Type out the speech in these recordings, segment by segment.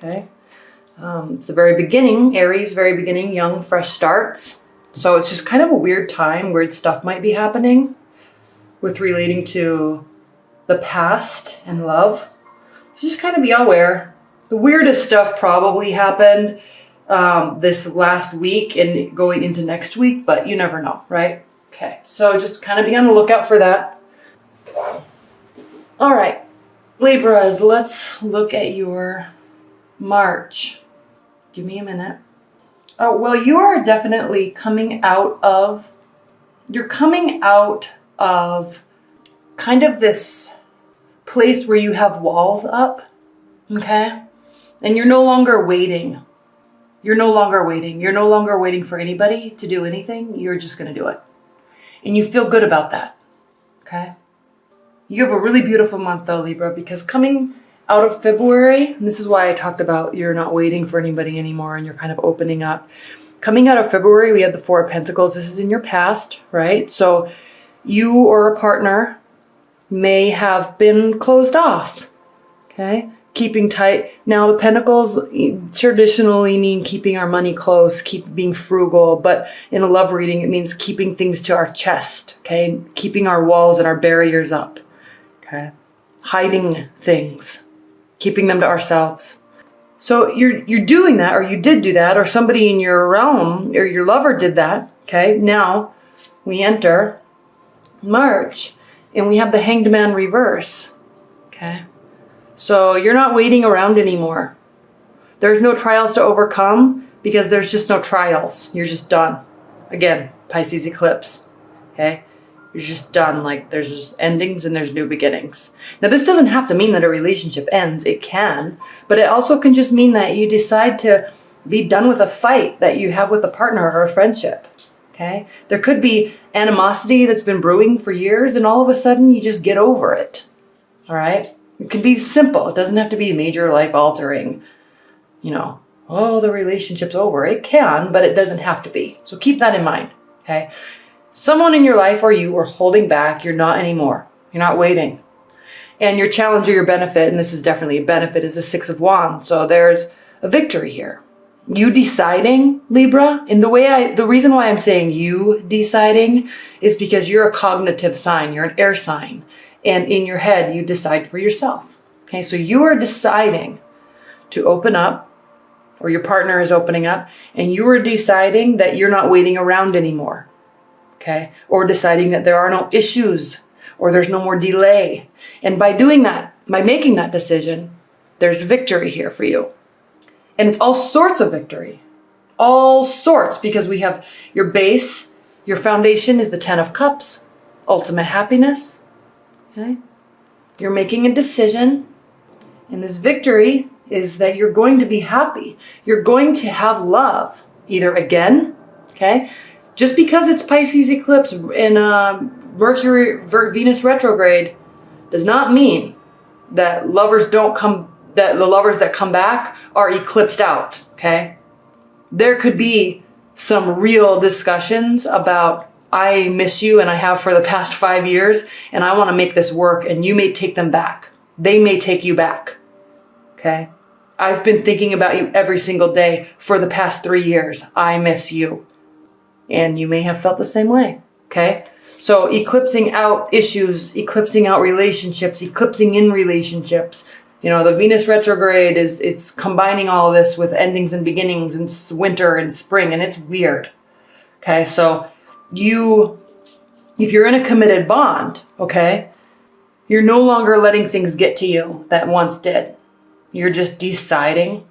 okay? It's the very beginning, Aries, very beginning, young, fresh starts. So it's just kind of a weird time, weird stuff might be happening with relating to the past and love. So just kind of be aware. The weirdest stuff probably happened this last week and going into next week, but you never know, right? Okay, so just kind of be on the lookout for that. All right, Libras, let's look at your March. Give me a minute. Oh, well, you are definitely coming out of, you're coming out of kind of this place where you have walls up, okay? And you're no longer waiting. You're no longer waiting. You're no longer waiting for anybody to do anything. You're just going to do it. And you feel good about that, okay? You have a really beautiful month though, Libra, because coming out of February, and this is why I talked about you're not waiting for anybody anymore and you're kind of opening up. Coming out of February, we had the Four of Pentacles. This is in your past, right? So you or a partner may have been closed off, okay? Keeping tight. Now the Pentacles traditionally mean keeping our money close, being frugal, but in a love reading, it means keeping things to our chest, okay? Keeping our walls and our barriers up, okay? Hiding things, keeping them to ourselves. So you're doing that, or you did do that, or somebody in your realm or your lover did that, okay? Now we enter March and we have the Hanged Man reverse, okay? So you're not waiting around anymore. There's no trials to overcome because there's just no trials. You're just done. Again, Pisces eclipse, okay? You're just done. Like there's just endings and there's new beginnings. Now this doesn't have to mean that a relationship ends. It can, but it also can just mean that you decide to be done with a fight that you have with a partner or a friendship, okay? There could be animosity that's been brewing for years and all of a sudden you just get over it, all right? It can be simple. It doesn't have to be major life altering, you know, oh, the relationship's over. It can, but it doesn't have to be. So keep that in mind, okay? Someone in your life or you are holding back. You're not anymore. You're not waiting. And your challenge or your benefit, and this is definitely a benefit, is the Six of Wands. So there's a victory here. You deciding, Libra, and the reason why I'm saying you deciding is because you're a cognitive sign. You're an air sign. And in your head, you decide for yourself. Okay, so you are deciding to open up, or your partner is opening up, and you are deciding that you're not waiting around anymore. Okay, or deciding that there are no issues, or there's no more delay. And by doing that, by making that decision, there's victory here for you. And it's all sorts of victory. All sorts, because we have your base, your foundation is the Ten of Cups, ultimate happiness. Okay, you're making a decision, and this victory is that you're going to be happy. You're going to have love, either again, okay? Just because it's Pisces eclipse in Venus retrograde does not mean that the lovers that come back are eclipsed out, okay? There could be some real discussions about, I miss you and I have for the past 5 years and I want to make this work, and you may take them back. They may take you back, okay? I've been thinking about you every single day for the past 3 years. I miss you. And you may have felt the same way, okay? So eclipsing out issues, eclipsing out relationships, eclipsing in relationships. You know, the Venus retrograde it's combining all of this with endings and beginnings and winter and spring, and it's weird, okay? So if you're in a committed bond, okay, you're no longer letting things get to you that once did. You're just deciding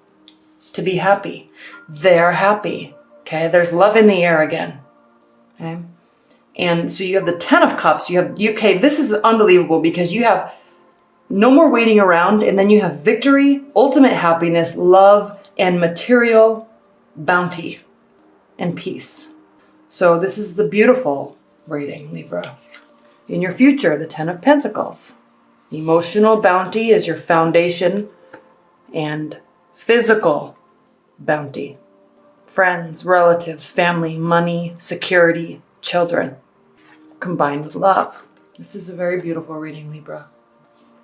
to be happy. They're happy, okay? There's love in the air again, okay? And so you have the Ten of Cups. Okay, this is unbelievable because you have no more waiting around, and then you have victory, ultimate happiness, love, and material bounty and peace. So this is the beautiful reading, Libra. In your future, the Ten of Pentacles. Emotional bounty is your foundation, and physical bounty. Friends, relatives, family, money, security, children, combined with love. This is a very beautiful reading, Libra.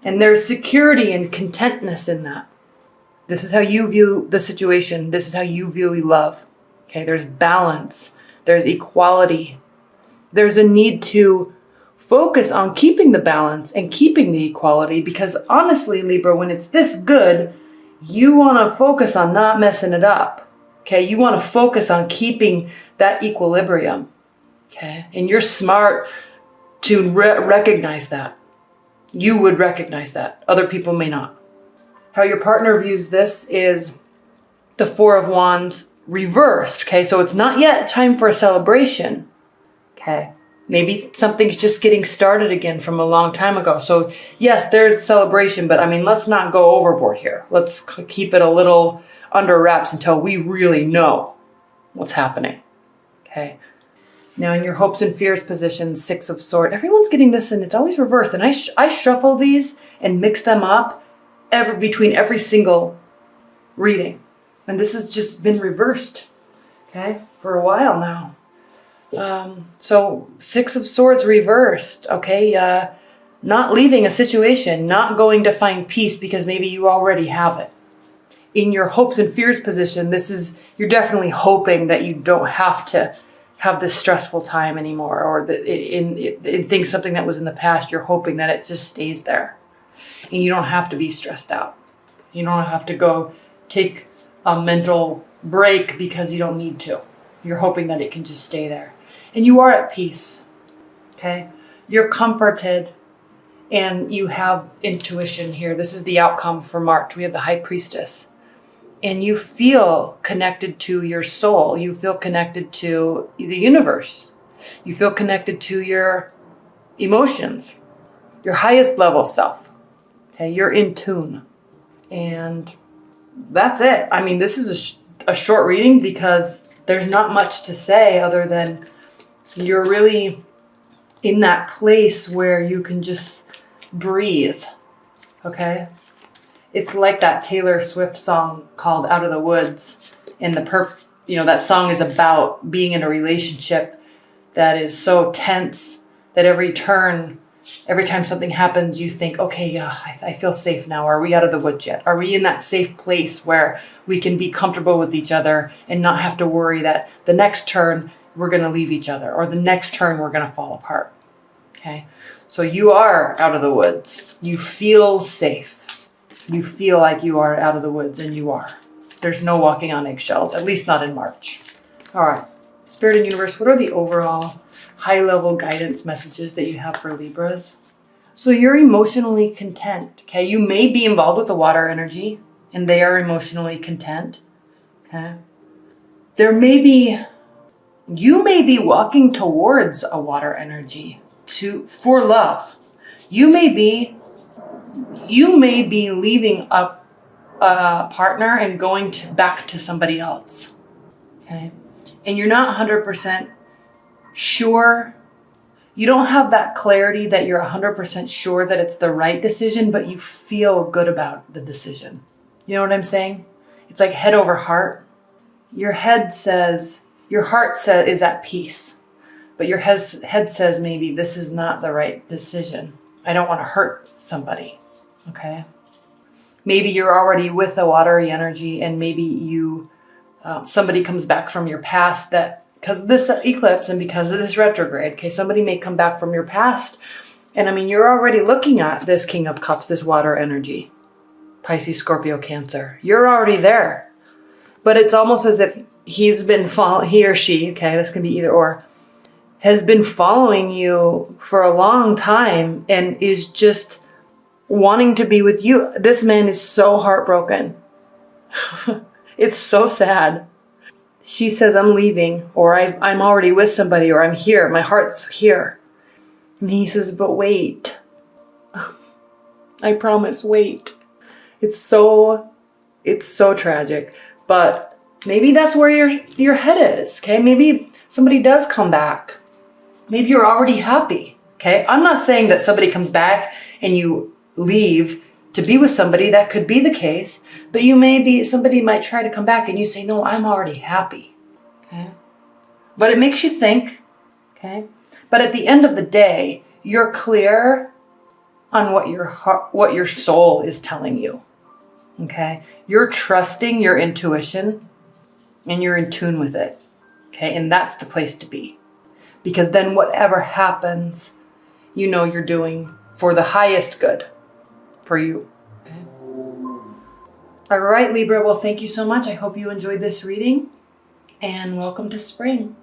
And there's security and contentness in that. This is how you view the situation. This is how you view love. Okay, there's balance. There's equality. There's a need to focus on keeping the balance and keeping the equality, because honestly, Libra, when it's this good, you want to focus on not messing it up. Okay, you want to focus on keeping that equilibrium. Okay, and you're smart to recognize that. You would recognize that. Other people may not. How your partner views this is the Four of Wands reversed. Okay, so it's not yet time for a celebration. Okay, maybe something's just getting started again from a long time ago. So yes, there's celebration, but I mean, let's not go overboard here. Let's keep it a little under wraps until we really know what's happening. Okay. Now in your hopes and fears position, Six of Swords, everyone's getting this and it's always reversed. And I shuffle these and mix them up between every single reading. And this has just been reversed, okay, for a while now. So Six of Swords reversed, okay, not leaving a situation, not going to find peace because maybe you already have it. In your hopes and fears position, you're definitely hoping that you don't have to have this stressful time anymore, or in things, something that was in the past, you're hoping that it just stays there. And you don't have to be stressed out. You don't have to go take a mental break because you don't need to. You're hoping that it can just stay there. And you are at peace, okay? You're comforted and you have intuition here. This is the outcome for March. We have the High Priestess. And you feel connected to your soul. You feel connected to the universe. You feel connected to your emotions, your highest level self. Okay, you're in tune. And that's it. I mean, this is a short reading because there's not much to say other than you're really in that place where you can just breathe. Okay? It's like that Taylor Swift song called Out of the Woods. And that song is about being in a relationship that is so tense that every time something happens, you think, okay, yeah, I feel safe now. Are we out of the woods yet? Are we in that safe place where we can be comfortable with each other and not have to worry that the next turn we're going to leave each other, or the next turn we're going to fall apart? Okay. So you are out of the woods. You feel safe. You feel like you are out of the woods, and you are. There's no walking on eggshells, at least not in March. All right. Spirit and universe, what are the overall high-level guidance messages that you have for Libras? So you're emotionally content, okay? You may be involved with the water energy, and they are emotionally content, okay? You may be walking towards a water energy for love. You may be leaving a partner and going back to somebody else, okay? And you're not 100% sure. You don't have that clarity that you're 100% sure that it's the right decision, but you feel good about the decision. You know what I'm saying? It's like head over heart. Your heart says is at peace, but your head says maybe this is not the right decision. I don't want to hurt somebody, okay? Maybe you're already with a watery energy, and maybe somebody comes back from your past because of this eclipse and because of this retrograde, okay, somebody may come back from your past. And I mean, you're already looking at this King of Cups, this water energy, Pisces, Scorpio, Cancer. You're already there. But it's almost as if he or she, okay, this can be either or, has been following you for a long time and is just wanting to be with you. This man is so heartbroken. It's so sad. She says, I'm leaving, or I'm already with somebody, or I'm here. My heart's here. And he says, but wait. I promise, wait. It's so tragic. But maybe that's where your head is, okay? Maybe somebody does come back. Maybe you're already happy, okay? I'm not saying that somebody comes back and you leave to be with somebody. That could be the case. But somebody might try to come back and you say, no, I'm already happy, okay? But it makes you think, okay? But at the end of the day, you're clear on what your soul is telling you, Okay? You're trusting your intuition and you're in tune with it. Okay? And that's the place to be. Because then whatever happens, you know you're doing for the highest good for you. Okay? All right, Libra. Well, thank you so much. I hope you enjoyed this reading, and welcome to spring.